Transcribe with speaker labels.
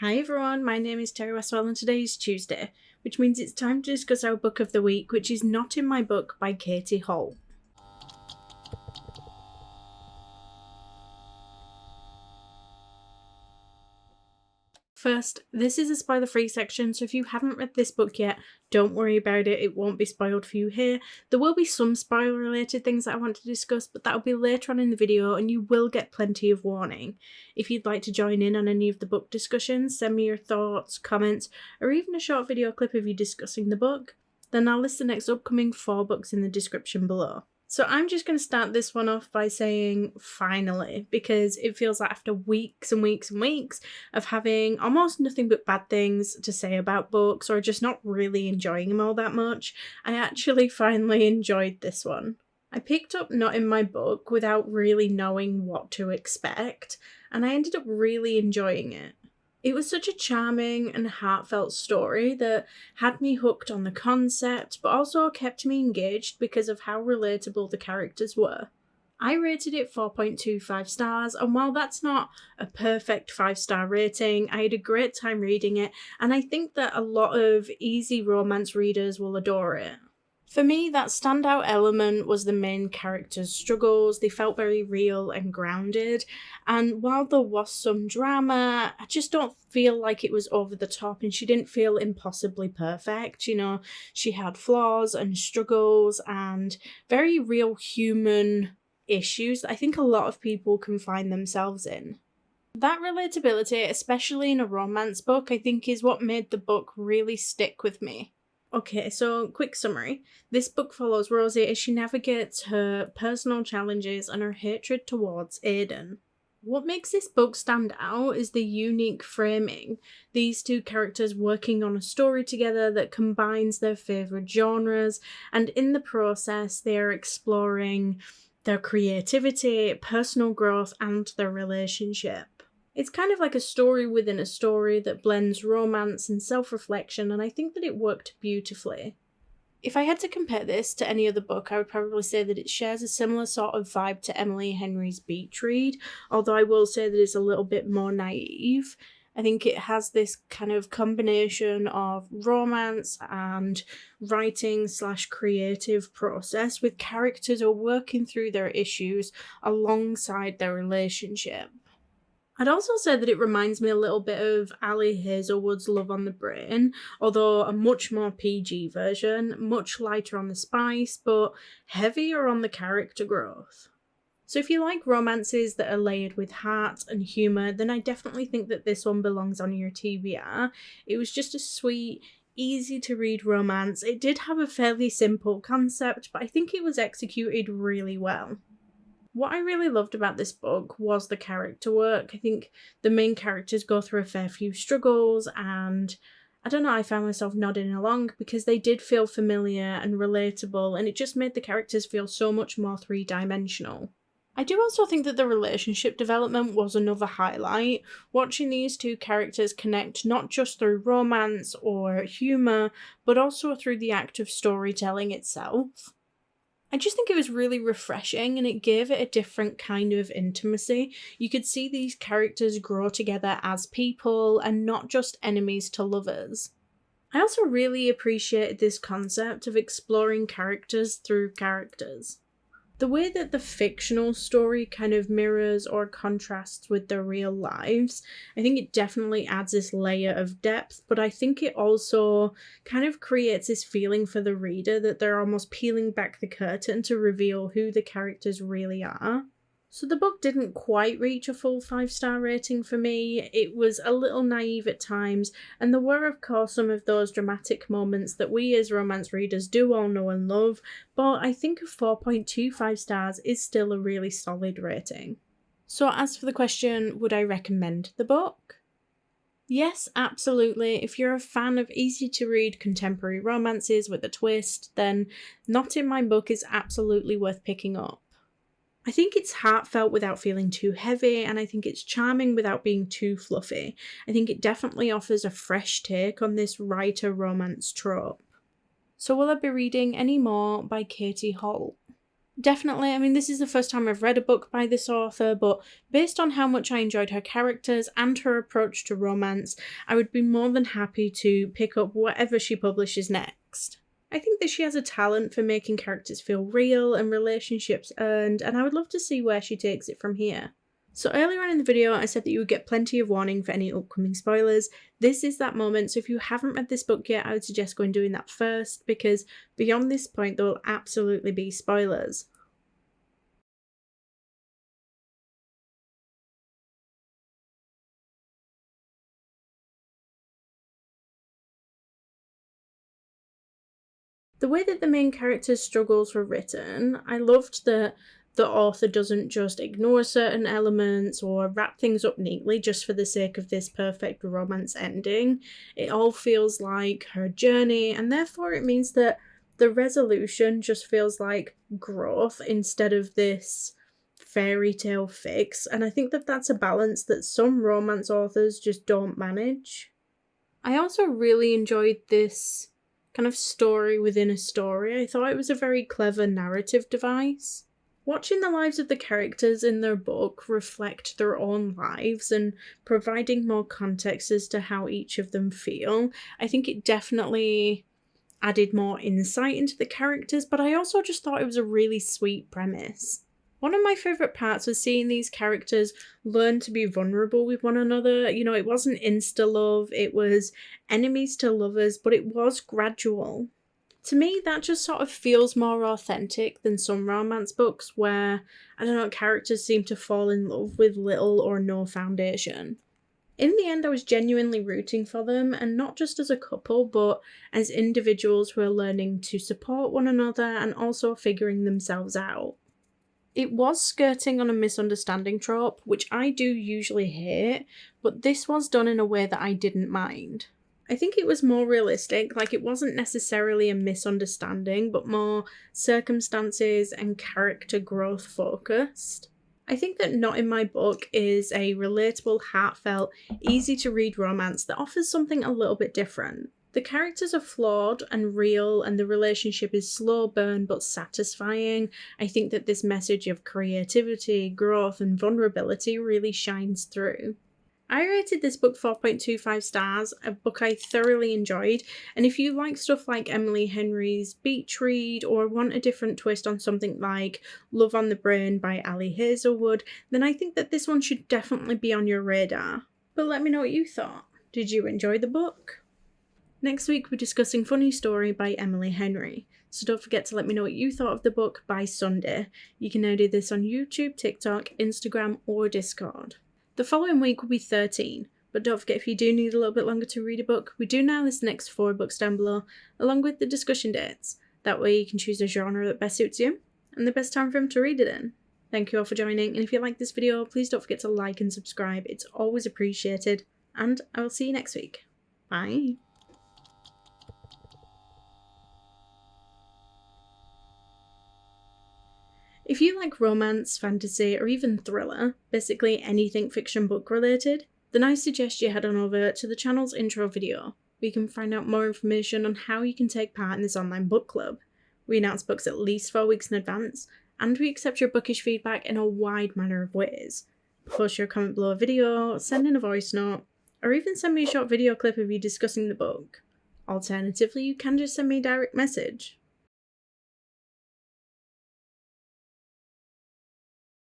Speaker 1: Hi everyone, my name is Terry Westwell and today is Tuesday, which means it's time to discuss our book of the week, which is Not in My Book by Katie Holt. First, this is a spoiler-free section, so if you haven't read this book yet, don't worry about it, it won't be spoiled for you here. There will be some spoiler-related things that I want to discuss, but that'll be later on in the video and you will get plenty of warning. If you'd like to join in on any of the book discussions, send me your thoughts, comments, or even a short video clip of you discussing the book, then I'll list the next upcoming 4 books in the description below. So I'm just going to start this one off by saying finally, because it feels like after weeks and weeks and weeks of having almost nothing but bad things to say about books or just not really enjoying them all that much, I actually finally enjoyed this one. I picked up Not in My Book without really knowing what to expect, and I ended up really enjoying it. It was such a charming and heartfelt story that had me hooked on the concept, but also kept me engaged because of how relatable the characters were. I rated it 4.25 stars, and while that's not a perfect 5-star rating, I had a great time reading it, and I think that a lot of easy romance readers will adore it. For me, that standout element was the main character's struggles. They felt very real and grounded, and while there was some drama, I just don't feel like it was over the top and she didn't feel impossibly perfect. You know, she had flaws and struggles and very real human issues that I think a lot of people can find themselves in. That relatability, especially in a romance book, I think is what made the book really stick with me. Okay, so quick summary. This book follows Rosie as she navigates her personal challenges and her hatred towards Aidan. What makes this book stand out is the unique framing. These two characters working on a story together that combines their favourite genres, and in the process they are exploring their creativity, personal growth, and their relationship. It's kind of like a story within a story that blends romance and self-reflection, and I think that it worked beautifully. If I had to compare this to any other book, I would probably say that it shares a similar sort of vibe to Emily Henry's Beach Read, although I will say that it's a little bit more naive. I think it has this kind of combination of romance and writing/creative process with characters who are working through their issues alongside their relationship. I'd also say that it reminds me a little bit of Ali Hazelwood's Love on the Brain, although a much more PG version, much lighter on the spice, but heavier on the character growth. So if you like romances that are layered with heart and humour, then I definitely think that this one belongs on your TBR. It was just a sweet, easy to read romance. It did have a fairly simple concept, but I think it was executed really well. What I really loved about this book was the character work. I think the main characters go through a fair few struggles, and I don't know, I found myself nodding along because they did feel familiar and relatable, and it just made the characters feel so much more three-dimensional. I do also think that the relationship development was another highlight. Watching these two characters connect not just through romance or humour, but also through the act of storytelling itself. I just think it was really refreshing and it gave it a different kind of intimacy. You could see these characters grow together as people and not just enemies to lovers. I also really appreciated this concept of exploring characters through characters. The way that the fictional story kind of mirrors or contrasts with their real lives, I think it definitely adds this layer of depth, but I think it also kind of creates this feeling for the reader that they're almost peeling back the curtain to reveal who the characters really are. So the book didn't quite reach a full 5-star rating for me. It was a little naive at times, and there were of course some of those dramatic moments that we as romance readers do all know and love, but I think a 4.25 stars is still a really solid rating. So as for the question, would I recommend the book? Yes, absolutely. If you're a fan of easy to read contemporary romances with a twist, then Not in My Book is absolutely worth picking up. I think it's heartfelt without feeling too heavy, and I think it's charming without being too fluffy. I think it definitely offers a fresh take on this writer romance trope. So will I be reading any more by Katie Holt? Definitely, I mean, this is the first time I've read a book by this author, but based on how much I enjoyed her characters and her approach to romance, I would be more than happy to pick up whatever she publishes next. I think that she has a talent for making characters feel real and relationships earned, and I would love to see where she takes it from here. So earlier on in the video, I said that you would get plenty of warning for any upcoming spoilers. This is that moment, so if you haven't read this book yet, I would suggest going doing that first, because beyond this point, there will absolutely be spoilers. The way that the main character's struggles were written, I loved that the author doesn't just ignore certain elements or wrap things up neatly just for the sake of this perfect romance ending. It all feels like her journey, and therefore it means that the resolution just feels like growth instead of this fairy tale fix, and I think that that's a balance that some romance authors just don't manage. I also really enjoyed this kind of story within a story. I thought it was a very clever narrative device. Watching the lives of the characters in their book reflect their own lives and providing more context as to how each of them feel, I think it definitely added more insight into the characters, but I also just thought it was a really sweet premise. One of my favourite parts was seeing these characters learn to be vulnerable with one another. You know, it wasn't insta-love, it was enemies to lovers, but it was gradual. To me, that just sort of feels more authentic than some romance books where, I don't know, characters seem to fall in love with little or no foundation. In the end, I was genuinely rooting for them, and not just as a couple, but as individuals who are learning to support one another and also figuring themselves out. It was skirting on a misunderstanding trope, which I do usually hate, but this was done in a way that I didn't mind. I think it was more realistic, like it wasn't necessarily a misunderstanding, but more circumstances and character growth focused. I think that Not in My Book is a relatable, heartfelt, easy to read romance that offers something a little bit different. The characters are flawed and real, and the relationship is slow burn but satisfying. I think that this message of creativity, growth, and vulnerability really shines through. I rated this book 4.25 stars, a book I thoroughly enjoyed, and if you like stuff like Emily Henry's Beach Read or want a different twist on something like Love on the Brain by Ali Hazelwood, then I think that this one should definitely be on your radar. But let me know what you thought. Did you enjoy the book? Next week we're discussing Funny Story by Emily Henry, so don't forget to let me know what you thought of the book by Sunday. You can now do this on YouTube, TikTok, Instagram or Discord. The following week will be 13, but don't forget if you do need a little bit longer to read a book, we do now list the next 4 books down below, along with the discussion dates. That way you can choose a genre that best suits you, and the best time frame to read it in. Thank you all for joining, and if you like this video, please don't forget to like and subscribe, it's always appreciated, and I will see you next week. Bye! If you like romance, fantasy, or even thriller, basically anything fiction book related, then I suggest you head on over to the channel's intro video, where you can find out more information on how you can take part in this online book club. We announce books at least 4 weeks in advance, and we accept your bookish feedback in a wide manner of ways. Post your comment below a video, send in a voice note, or even send me a short video clip of you discussing the book. Alternatively, you can just send me a direct message.